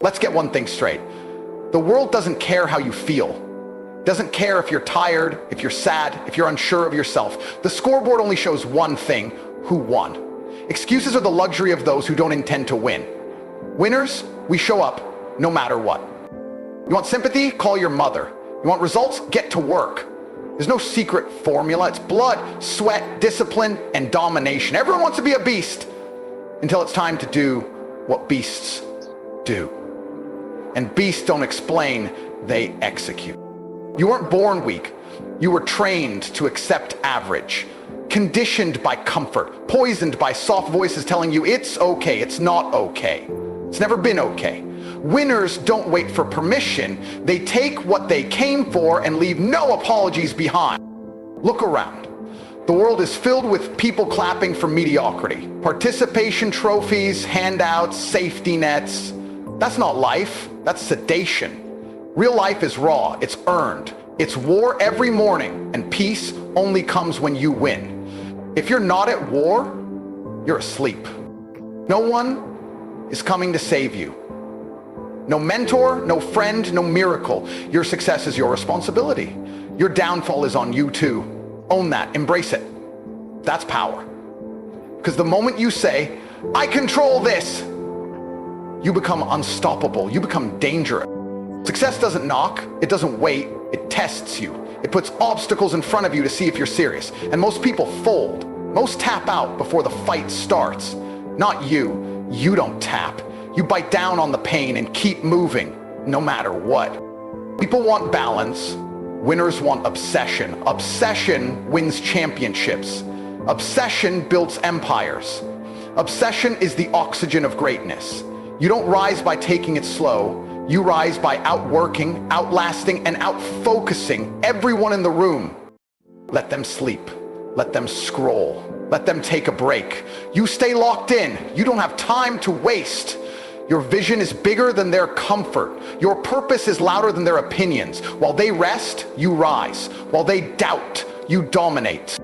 Let's get one thing straight. The world doesn't care how you feel. Doesn't care if you're tired, if you're sad, if you're unsure of yourself. The scoreboard only shows one thing: who won. Excuses are the luxury of those who don't intend to win. Winners, we show up no matter what. You want sympathy? Call your mother. You want results? Get to work. There's no secret formula. It's blood, sweat, discipline, and domination. Everyone wants to be a beast until it's time to do what beasts do. And beasts don't explain, they execute. You weren't born weak. You were trained to accept average, conditioned by comfort, poisoned by soft voices telling you it's okay, it's not okay. It's never been okay. Winners don't wait for permission. They take what they came for and leave no apologies behind. Look around. The world is filled with people clapping for mediocrity. Participation trophies, handouts, safety nets. That's not life, that's sedation. Real life is raw, it's earned. It's war every morning, and peace only comes when you win. If you're not at war, you're asleep. No one is coming to save you. No mentor, no friend, no miracle. Your success is your responsibility. Your downfall is on you too. Own that, embrace it. That's power. Because the moment you say, I control this, you become unstoppable, you become dangerous. Success doesn't knock, it doesn't wait, it tests you. It puts obstacles in front of you to see if you're serious. And most people fold. Most tap out before the fight starts. Not you. You don't tap. You bite down on the pain and keep moving, no matter what. People want balance. Winners want obsession. Obsession wins championships. Obsession builds empires. Obsession is the oxygen of greatness. You don't rise by taking it slow. You rise by outworking, outlasting, and outfocusing everyone in the room. Let them sleep. Let them scroll. Let them take a break. You stay locked in. You don't have time to waste. Your vision is bigger than their comfort. Your purpose is louder than their opinions. While they rest, you rise. While they doubt, you dominate.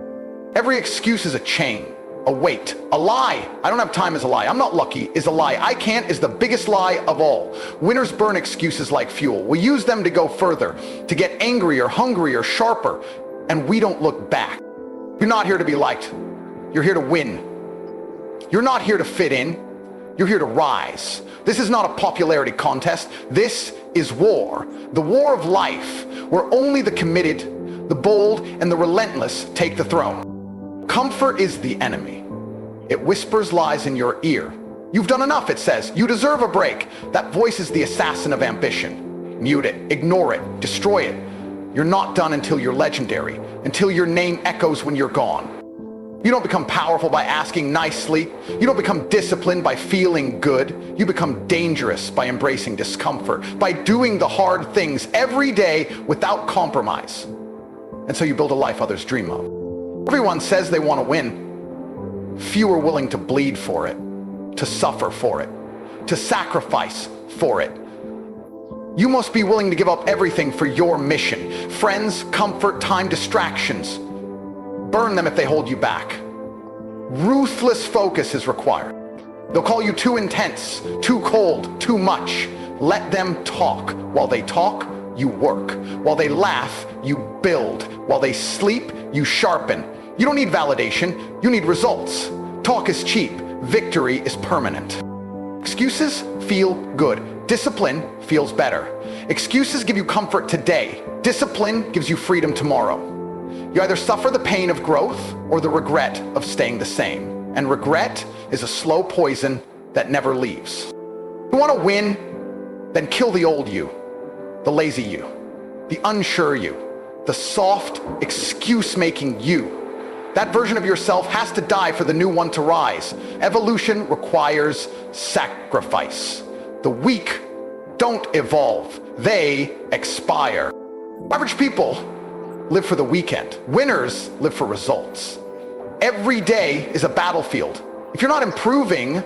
Every excuse is a chain, a weight, a lie. I don't have time is a lie. I'm not lucky is a lie. I can't is the biggest lie of all. Winners burn excuses like fuel. We use them to go further, to get angrier, hungrier, sharper, and we don't look back. You're not here to be liked. You're here to win. You're not here to fit in. You're here to rise. This is not a popularity contest. This is war. The war of life, where only the committed, the bold, and the relentless take the throne. Comfort is the enemy. It whispers lies in your ear. You've done enough, it says. You deserve a break. That voice is the assassin of ambition. Mute it, ignore it, destroy it. You're not done until you're legendary, until your name echoes when you're gone. You don't become powerful by asking nicely. You don't become disciplined by feeling good. You become dangerous by embracing discomfort, by doing the hard things every day without compromise. And so you build a life others dream of. Everyone says they want to win. Few are willing to bleed for it, to suffer for it, to sacrifice for it. You must be willing to give up everything for your mission. Friends, comfort, time, distractions. Burn them if they hold you back. Ruthless focus is required. They'll call you too intense, too cold, too much. Let them talk. While they talk, you work. While they laugh, you build. While they sleep, you sharpen. You don't need validation, you need results. Talk is cheap, victory is permanent. Excuses feel good. Discipline feels better. Excuses give you comfort today. Discipline gives you freedom tomorrow. You either suffer the pain of growth or the regret of staying the same. And regret is a slow poison that never leaves. You want to win? Then kill the old you, the lazy you, the unsure you, the soft, excuse-making you. That version of yourself has to die for the new one to rise. Evolution requires sacrifice. The weak don't evolve, they expire. Average people live for the weekend. Winners live for results. Every day is a battlefield. If you're not improving,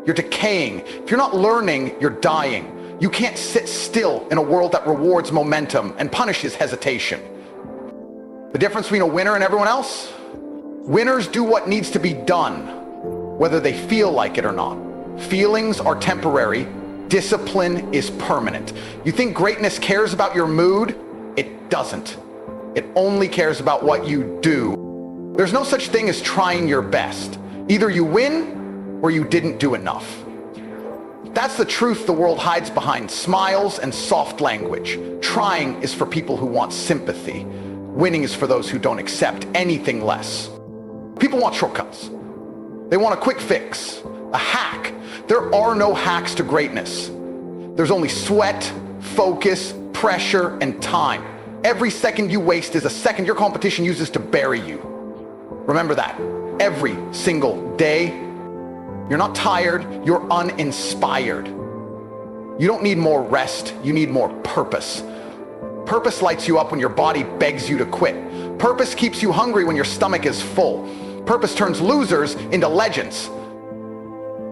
you're decaying. If you're not learning, you're dying. You can't sit still in a world that rewards momentum and punishes hesitation. The difference between a winner and everyone else? Winners do what needs to be done, whether they feel like it or not. Feelings are temporary. Winners do what needs to be done, whether they feel like it or not. Feelings are temporary. Discipline is permanent. You think greatness cares about your mood? It doesn't. It only cares about what you do. There's no such thing as trying your best. Either you win or you didn't do enough. That's the truth the world hides behind smiles and soft language. Trying is for people who want sympathy. Winning is for those who don't accept anything less. People want shortcuts. They want a quick fix, a hack. There are no hacks to greatness. There's only sweat, focus, pressure, and time. Every second you waste is a second your competition uses to bury you. Remember that. Every single day. You're not tired, you're uninspired. You don't need more rest, you need more purpose. Purpose lights you up when your body begs you to quit. Purpose keeps you hungry when your stomach is full. Purpose turns losers into legends.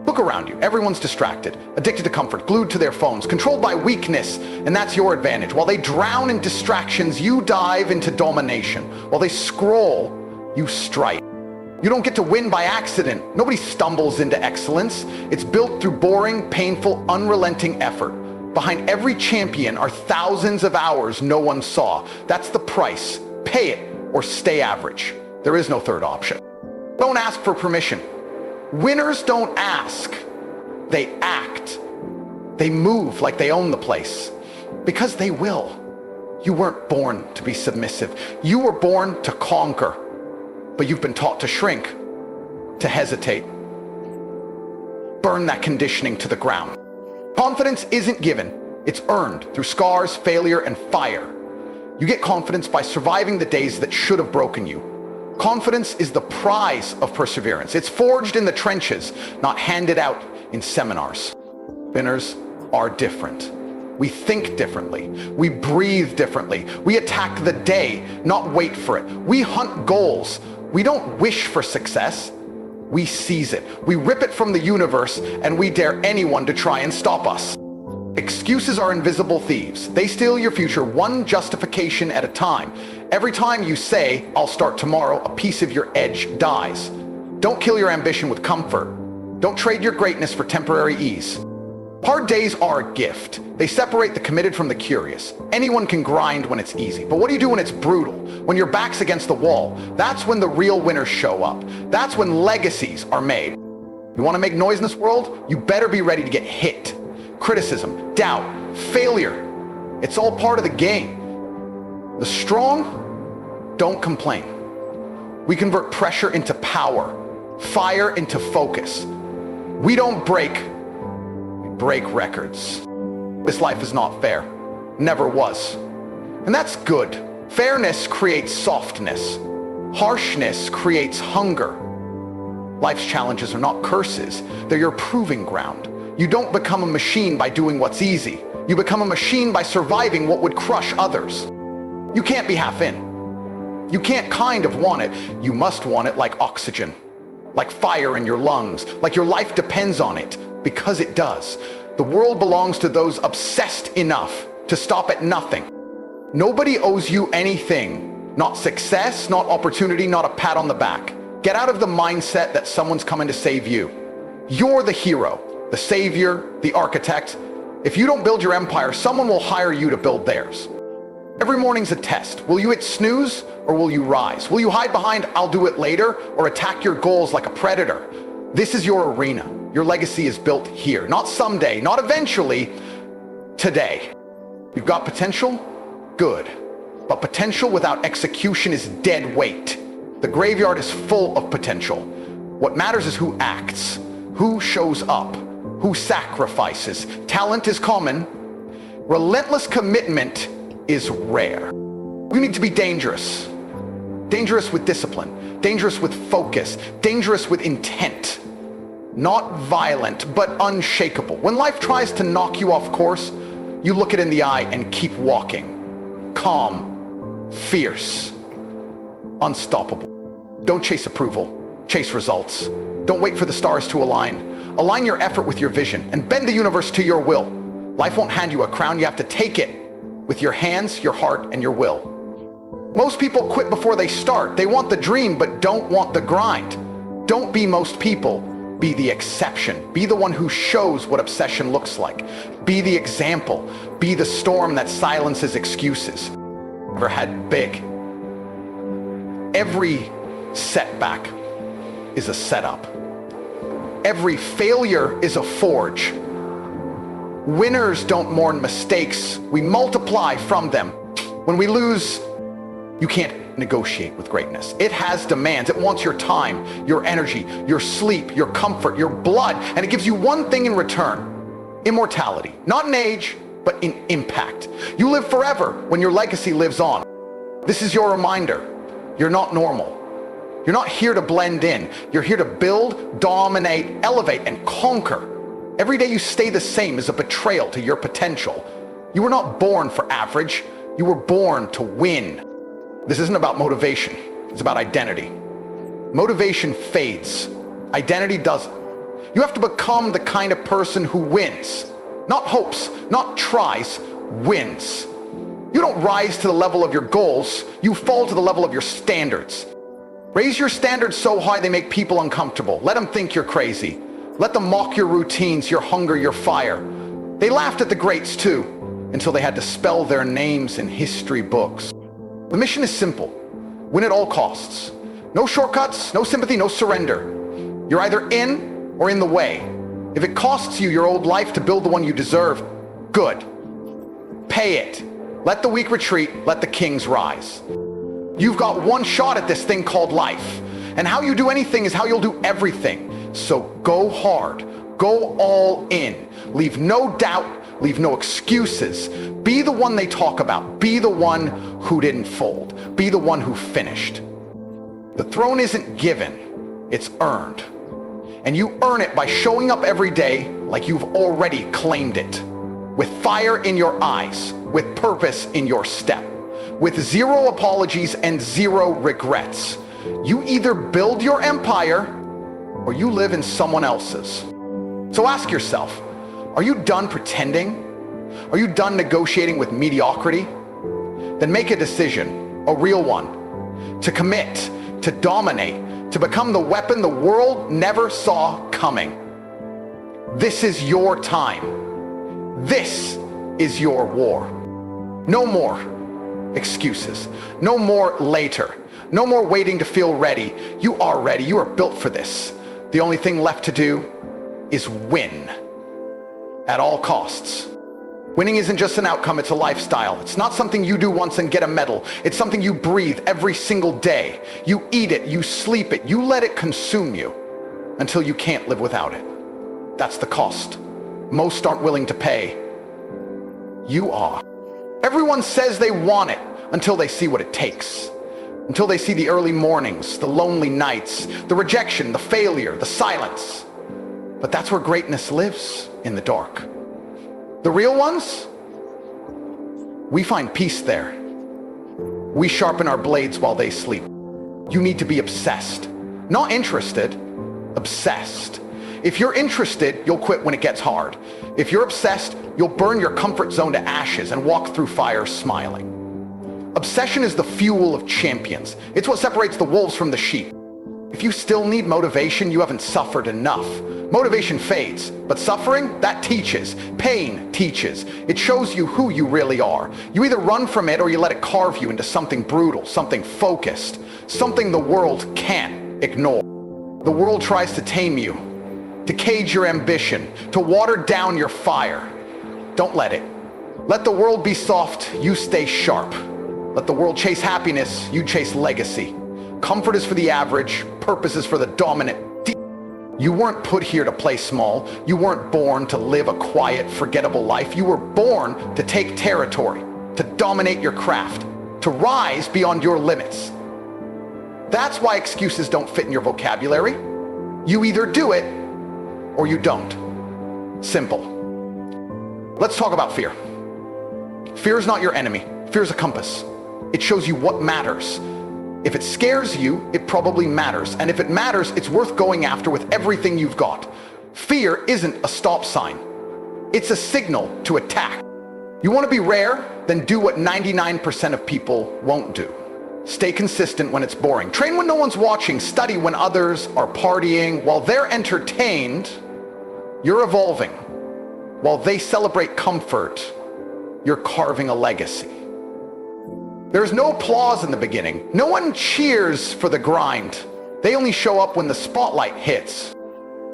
Look around you, everyone's distracted, addicted to comfort, glued to their phones, controlled by weakness, and that's your advantage. While they drown in distractions, you dive into domination. While they scroll, you strike. You don't get to win by accident. Nobody stumbles into excellence. It's built through boring, painful, unrelenting effort. Behind every champion are thousands of hours no one saw. That's the price. Pay it or stay average. There is no third option. Don't ask for permission. Winners don't ask. They act. They move like they own the place. Because they will. You weren't born to be submissive. You were born to conquer. But you've been taught to shrink, to hesitate. Burn that conditioning to the ground. Confidence isn't given, it's earned through scars, failure, and fire. You get confidence by surviving the days that should have broken you. Confidence is the prize of perseverance. It's forged in the trenches, not handed out in seminars. Winners are different. We think differently. We breathe differently. We attack the day, not wait for it. We hunt goals. We don't wish for success, we seize it. We rip it from the universe and we dare anyone to try and stop us. Excuses are invisible thieves. They steal your future one justification at a time. Every time you say, I'll start tomorrow, a piece of your edge dies. Don't kill your ambition with comfort. Don't trade your greatness for temporary ease. Hard days are a gift. They separate the committed from the curious. Anyone can grind when it's easy, but what do you do when it's brutal? When your back's against the wall? That's when the real winners show up. That's when legacies are made. You want to make noise in this world? You better be ready to get hit. Criticism, doubt, failure. It's all part of the game. The strong don't complain. We convert pressure into power, fire into focus. We don't break records. This life is not fair. Never was. And that's good. Fairness creates softness. Harshness creates hunger. Life's challenges are not curses. They're your proving ground. You don't become a machine by doing what's easy. You become a machine by surviving what would crush others. You can't be half in. You can't kind of want it. You must want it like oxygen, like fire in your lungs, like your life depends on it. Because it does. The world belongs to those obsessed enough to stop at nothing. Nobody owes you anything. Not success, not opportunity, not a pat on the back. Get out of the mindset that someone's coming to save you. You're the hero, the savior, the architect. If you don't build your empire, someone will hire you to build theirs. Every morning's a test. Will you hit snooze or will you rise? Will you hide behind I'll do it later or attack your goals like a predator? This is your arena. Your legacy is built here. Not someday, not eventually, today. You've got potential? Good. But potential without execution is dead weight. The graveyard is full of potential. What matters is who acts, who shows up, who sacrifices. Talent is common. Relentless commitment is rare. You need to be dangerous. Dangerous with discipline, dangerous with focus, dangerous with intent. Not violent, but unshakable. When life tries to knock you off course, you look it in the eye and keep walking. Calm, fierce, unstoppable. Don't chase approval, chase results. Don't wait for the stars to align. Align your effort with your vision and bend the universe to your will. Life won't hand you a crown, you have to take it with your hands, your heart, and your will. Most people quit before they start. They want the dream, but don't want the grind. Don't be most people. Be the exception. Be the one who shows what obsession looks like. Be the example. Be the storm that silences excuses. Ever had big. Every setback is a setup. Every failure is a forge. Winners don't mourn mistakes. We multiply from them. When we lose, you can't negotiate with greatness. It has demands. It wants your time, your energy, your sleep, your comfort, your blood, and it gives you one thing in return: immortality. Not in age, but in impact. You live forever when your legacy lives on. This is your reminder. You're not normal. You're not here to blend in. You're here to build, dominate, elevate, and conquer. Every day you stay the same is a betrayal to your potential. You were not born for average. You were born to win. This isn't about motivation. It's about identity. Motivation fades. Identity doesn't. You have to become the kind of person who wins. Not hopes, not tries, wins. You don't rise to the level of your goals. You fall to the level of your standards. Raise your standards so high they make people uncomfortable. Let them think you're crazy. Let them mock your routines, your hunger, your fire. They laughed at the greats too, until they had to spell their names in history books. The mission is simple. Win at all costs. No shortcuts, no sympathy, no surrender. You're either in or in the way. If it costs you your old life to build the one you deserve, good. Pay it. Let the weak retreat, let the kings rise. You've got one shot at this thing called life. And how you do anything is how you'll do everything. So go hard, go all in, leave no doubt, leave no excuses. Be the one they talk about. Be the one who didn't fold. Be the one who finished. The throne isn't given, it's earned. And you earn it by showing up every day like you've already claimed it. With fire in your eyes, with purpose in your step, with zero apologies and zero regrets. You either build your empire or you live in someone else's. So ask yourself, are you done pretending? Are you done negotiating with mediocrity? Then make a decision, a real one, to commit, to dominate, to become the weapon the world never saw coming. This is your time. This is your war. No more excuses. No more later. No more waiting to feel ready. You are ready. You are built for this. The only thing left to do is win at all costs. Winning isn't just an outcome, it's a lifestyle. It's not something you do once and get a medal. It's something you breathe every single day. You eat it, you sleep it, you let it consume you until you can't live without it. That's the cost most aren't willing to pay. You are. Everyone says they want it until they see what it takes. Until they see the early mornings, the lonely nights, the rejection, the failure, the silence. But that's where greatness lives, in the dark. The real ones, we find peace there. We sharpen our blades while they sleep. You need to be obsessed. Not interested, obsessed. If you're interested, you'll quit when it gets hard. If you're obsessed, you'll burn your comfort zone to ashes and walk through fire smiling. Obsession is the fuel of champions. It's what separates the wolves from the sheep. If you still need motivation, you haven't suffered enough. Motivation fades, but suffering, that teaches. Pain teaches. It shows you who you really are. You either run from it or you let it carve you into something brutal, something focused, something the world can't ignore. The world tries to tame you, to cage your ambition, to water down your fire. Don't let it. Let the world be soft, you stay sharp. Let the world chase happiness, you chase legacy. Comfort is for the average, purpose is for the dominant. You weren't put here to play small. You weren't born to live a quiet, forgettable life. You were born to take territory, to dominate your craft, to rise beyond your limits. That's why excuses don't fit in your vocabulary. You either do it or you don't. Simple. Let's talk about fear. Fear is not your enemy. Fear is a compass. It shows you what matters. If it scares you, it probably matters. And if it matters, it's worth going after with everything you've got. Fear isn't a stop sign. It's a signal to attack. You want to be rare? Then do what 99% of people won't do. Stay consistent when it's boring. Train when no one's watching. Study when others are partying. While they're entertained, you're evolving. While they celebrate comfort, you're carving a legacy. There's no applause in the beginning. No one cheers for the grind. They only show up when the spotlight hits.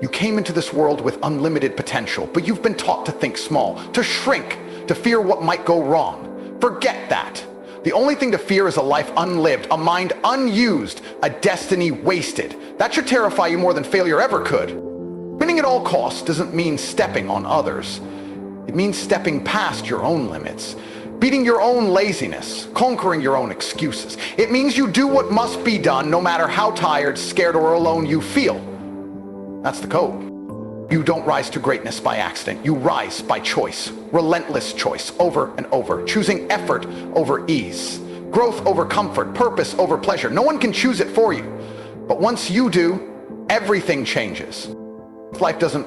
You came into this world with unlimited potential, but you've been taught to think small, to shrink, to fear what might go wrong. Forget that. The only thing to fear is a life unlived, a mind unused, a destiny wasted. That should terrify you more than failure ever could. Winning at all costs doesn't mean stepping on others. It means stepping past your own limits, beating your own laziness, conquering your own excuses. It means you do what must be done no matter how tired, scared, or alone you feel. That's the code. You don't rise to greatness by accident. You rise by choice, relentless choice, over and over, choosing effort over ease, growth over comfort, purpose over pleasure. No one can choose it for you. But once you do, everything changes. Life doesn't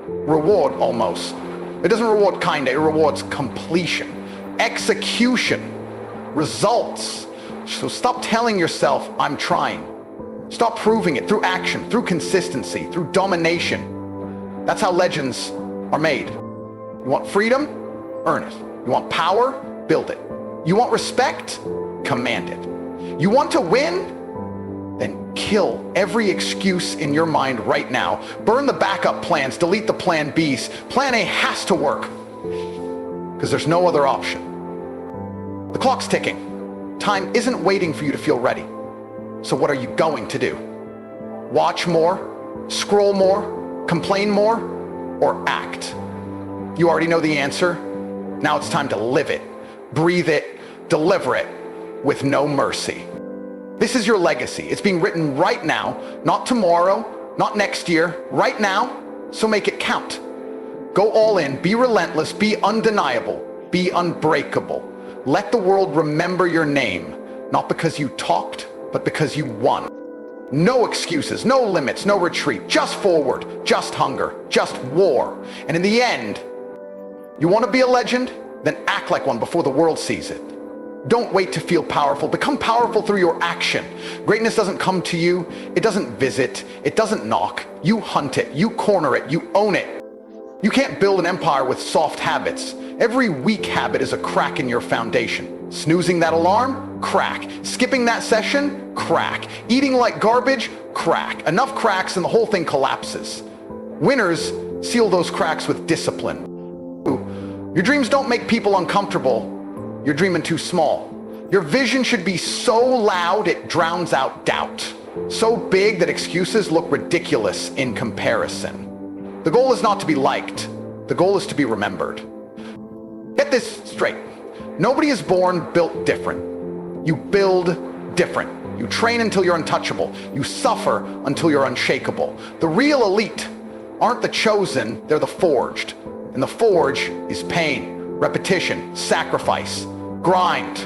reward almost. It doesn't reward kinda, it rewards completion, execution, results. So stop telling yourself, I'm trying. Stop proving it through action, through consistency, through domination. That's how legends are made. You want freedom? Earn it. You want power? Build it. You want respect? Command it. You want to win? Then kill every excuse in your mind right now. Burn the backup plans, delete the plan Bs. Plan A has to work, because there's no other option. The clock's ticking. Time isn't waiting for you to feel ready. So what are you going to do? Watch more, scroll more, complain more, or act? You already know the answer. Now it's time to live it, breathe it, deliver it with no mercy. This is your legacy. It's being written right now, not tomorrow, not next year, right now, so make it count. Go all in, be relentless, be undeniable, be unbreakable. Let the world remember your name, not because you talked, but because you won. No excuses, no limits, no retreat, just forward, just hunger, just war. And in the end, you want to be a legend? Then act like one before the world sees it. Don't wait to feel powerful. Become powerful through your action. Greatness doesn't come to you. It doesn't visit. It doesn't knock. You hunt it. You corner it. You own it. You can't build an empire with soft habits. Every weak habit is a crack in your foundation. Snoozing that alarm? Crack. Skipping that session? Crack. Eating like garbage? Crack. Enough cracks and the whole thing collapses. Winners seal those cracks with discipline. Your dreams don't make people uncomfortable. You're dreaming too small. Your vision should be so loud it drowns out doubt. So big that excuses look ridiculous in comparison. The goal is not to be liked. The goal is to be remembered. Get this straight. Nobody is born built different. You build different. You train until you're untouchable. You suffer until you're unshakable. The real elite aren't the chosen, they're the forged. And the forge is pain, repetition, sacrifice, grind.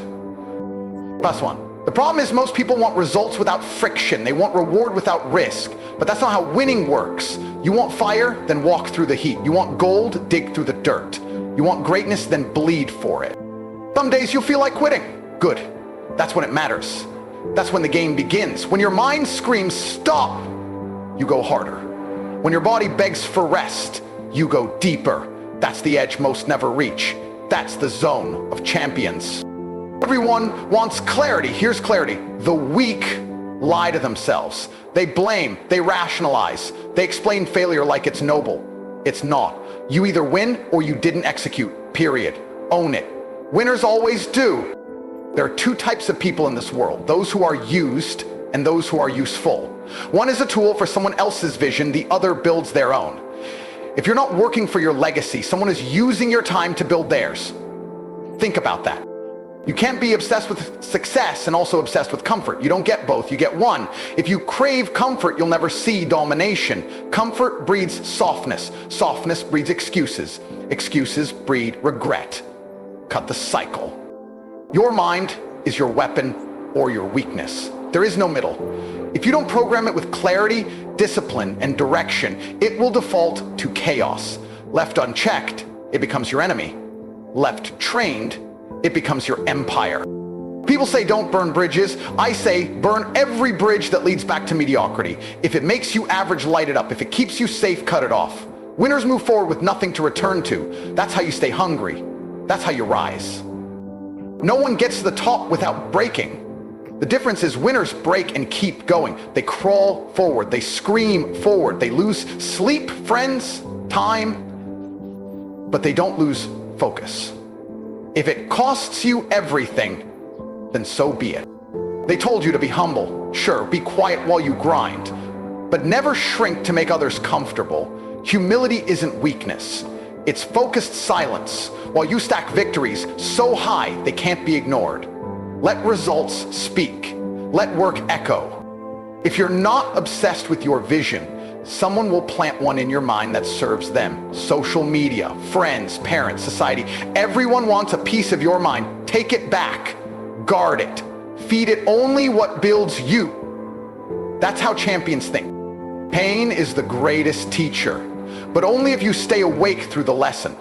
Last one. The problem is most people want results without friction. They want reward without risk. But that's not how winning works. You want fire? Then walk through the heat. You want gold? Dig through the dirt. You want greatness? Then bleed for it. Some days you'll feel like quitting. Good. That's when it matters. That's when the game begins. When your mind screams, stop, you go harder. When your body begs for rest, you go deeper. That's the edge most never reach. That's the zone of champions. Everyone wants clarity. Here's clarity. The weak lie to themselves. They blame, they rationalize, they explain failure like it's noble. It's not. You either win or you didn't execute, period. Own it. Winners always do. There are two types of people in this world, those who are used and those who are useful. One is a tool for someone else's vision, the other builds their own. If you're not working for your legacy, someone is using your time to build theirs. Think about that. You can't be obsessed with success and also obsessed with comfort. You don't get both, you get one. If you crave comfort, you'll never see domination. Comfort breeds softness. Softness breeds excuses. Excuses breed regret. Cut the cycle. Your mind is your weapon or your weakness. There is no middle. If you don't program it with clarity, discipline, and direction, it will default to chaos. Left unchecked, it becomes your enemy. Left trained, it becomes your empire. People People say don't burn bridges. I say burn every bridge that leads back to mediocrity. If it makes you average, light it up. If it keeps you safe, cut it off. Winners move forward with nothing to return to. That's how you stay hungry. That's how you rise. No one gets to the top without breaking. The difference is winners break and keep going. They crawl forward. They scream forward. They lose sleep, friends, time, but they don't lose focus. If it costs you everything, then so be it. They told you to be humble. Sure, be quiet while you grind, but never shrink to make others comfortable. Humility isn't weakness. It's focused silence while you stack victories so high they can't be ignored. Let results speak. Let work echo. If you're not obsessed with your vision, someone will plant one in your mind that serves them. Social media, friends, parents, society. Everyone wants a piece of your mind. Take it back. Guard it. Feed it only what builds you. That's how champions think. Pain is the greatest teacher, but only if you stay awake through the lesson.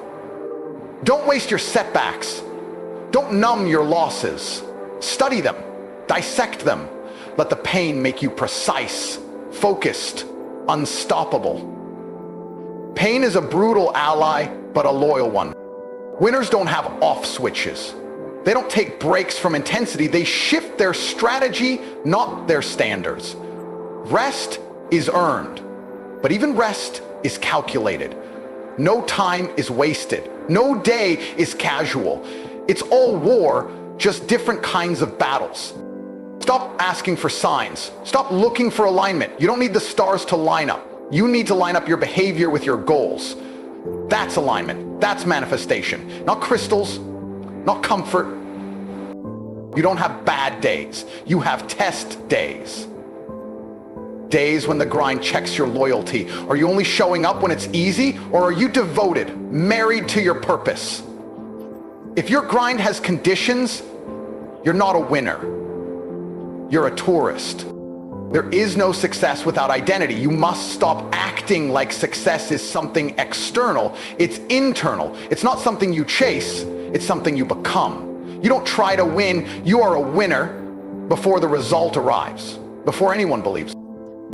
Don't waste your setbacks. Don't numb your losses. Study them. Dissect them. Let the pain make you precise, focused, unstoppable. Pain is a brutal ally, but a loyal one. Winners don't have off switches. They don't take breaks from intensity. They shift their strategy, not their standards. Rest is earned, but even rest is calculated. No time is wasted. No day is casual. It's all war, just different kinds of battles. Stop asking for signs. Stop looking for alignment. You don't need the stars to line up. You need to line up your behavior with your goals. That's alignment. That's manifestation. Not crystals, not comfort. You don't have bad days. You have test days. Days when the grind checks your loyalty. Are you only showing up when it's easy, or are you devoted, married to your purpose? If your grind has conditions, you're not a winner. You're a tourist. There is no success without identity. You must stop acting like success is something external. It's internal. It's not something you chase. It's something you become. You don't try to win. You are a winner before the result arrives, before anyone believes.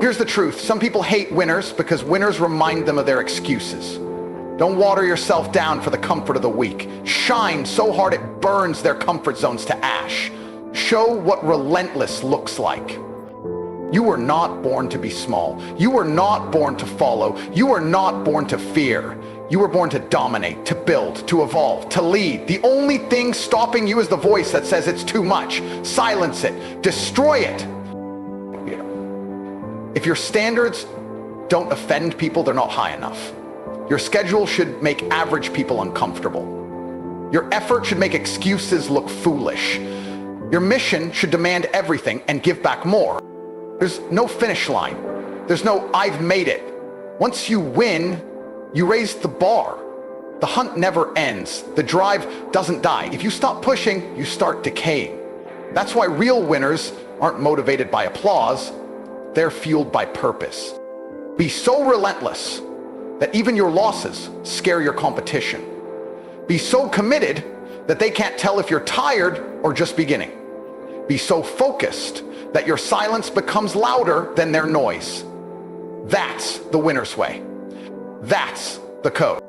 Here's the truth. Some people hate winners because winners remind them of their excuses. Don't water yourself down for the comfort of the weak. Shine so hard it burns their comfort zones to ash. Show what relentless looks like. You were not born to be small. You were not born to follow. You were not born to fear. You were born to dominate, to build, to evolve, to lead. The only thing stopping you is the voice that says it's too much. Silence it. Destroy it. If your standards don't offend people, they're not high enough. Your schedule should make average people uncomfortable. Your effort should make excuses look foolish. Your mission should demand everything and give back more. There's no finish line. There's no I've made it. Once you win, you raise the bar. The hunt never ends. The drive doesn't die. If you stop pushing, you start decaying. That's why real winners aren't motivated by applause. They're fueled by purpose. Be so relentless that even your losses scare your competition. Be so committed that they can't tell if you're tired or just beginning. Be so focused that your silence becomes louder than their noise. That's the winner's way. That's the code.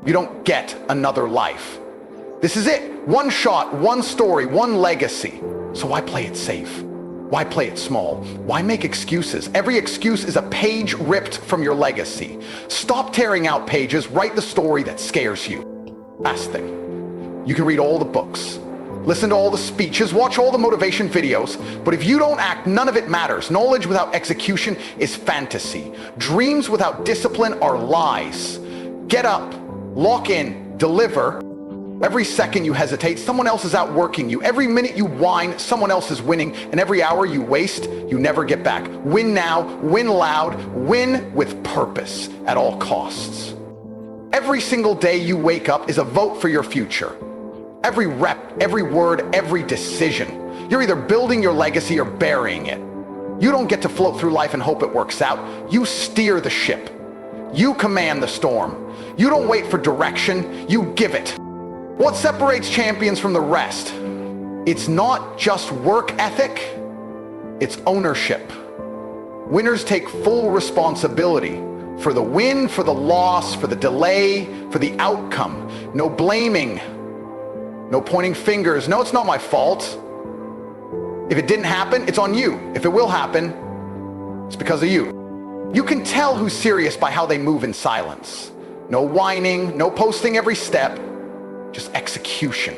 You don't get another life. This is it. One shot, one story, one legacy. So why play it safe? Why play it small? Why make excuses? Every excuse is a page ripped from your legacy. Stop tearing out pages. Write the story that scares you. Last thing, you can read all the books, listen to all the speeches, watch all the motivation videos, but if you don't act, none of it matters. Knowledge without execution is fantasy. Dreams without discipline are lies. Get up, lock in, deliver. Every second you hesitate, someone else is outworking you. Every minute you whine, someone else is winning. And every hour you waste, you never get back. Win now, win loud, win with purpose at all costs. Every single day you wake up is a vote for your future. Every rep, every word, every decision. You're either building your legacy or burying it. You don't get to float through life and hope it works out. You steer the ship. You command the storm. You don't wait for direction, you give it. What separates champions from the rest? It's not just work ethic, it's ownership. Winners take full responsibility for the win, for the loss, for the delay, for the outcome. No blaming, no pointing fingers. No, it's not my fault. If it didn't happen, it's on you. If it will happen, it's because of you. You can tell who's serious by how they move in silence. No whining, no posting every step, just execution,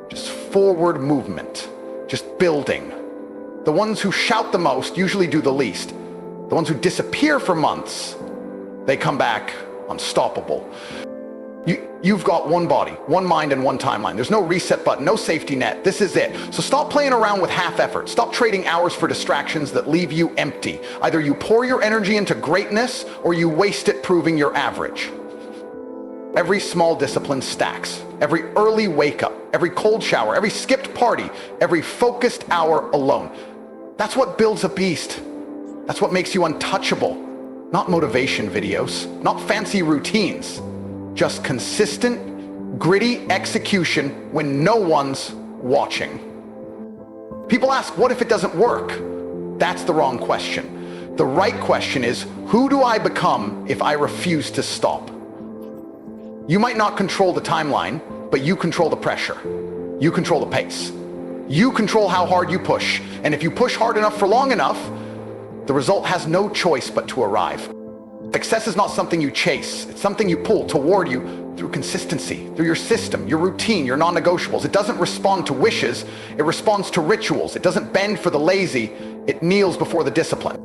just forward movement, just building. The ones who shout the most usually do the least. The ones who disappear for months, they come back unstoppable. You've got one body, one mind, and one timeline. There's no reset button, no safety net. This is it. So stop playing around with half effort. Stop trading hours for distractions that leave you empty. Either you pour your energy into greatness or you waste it proving you're average. Every small discipline stacks. Every early wake up, every cold shower, every skipped party, every focused hour alone. That's what builds a beast. That's what makes you untouchable. Not motivation videos, not fancy routines. Just consistent, gritty execution when no one's watching. People ask, what if it doesn't work? That's the wrong question. The right question is, who do I become if I refuse to stop? You might not control the timeline, but you control the pressure. You control the pace. You control how hard you push. And if you push hard enough for long enough, the result has no choice but to arrive. Success is not something you chase. It's something you pull toward you through consistency, through your system, your routine, your non-negotiables. It doesn't respond to wishes. It responds to rituals. It doesn't bend for the lazy. It kneels before the discipline.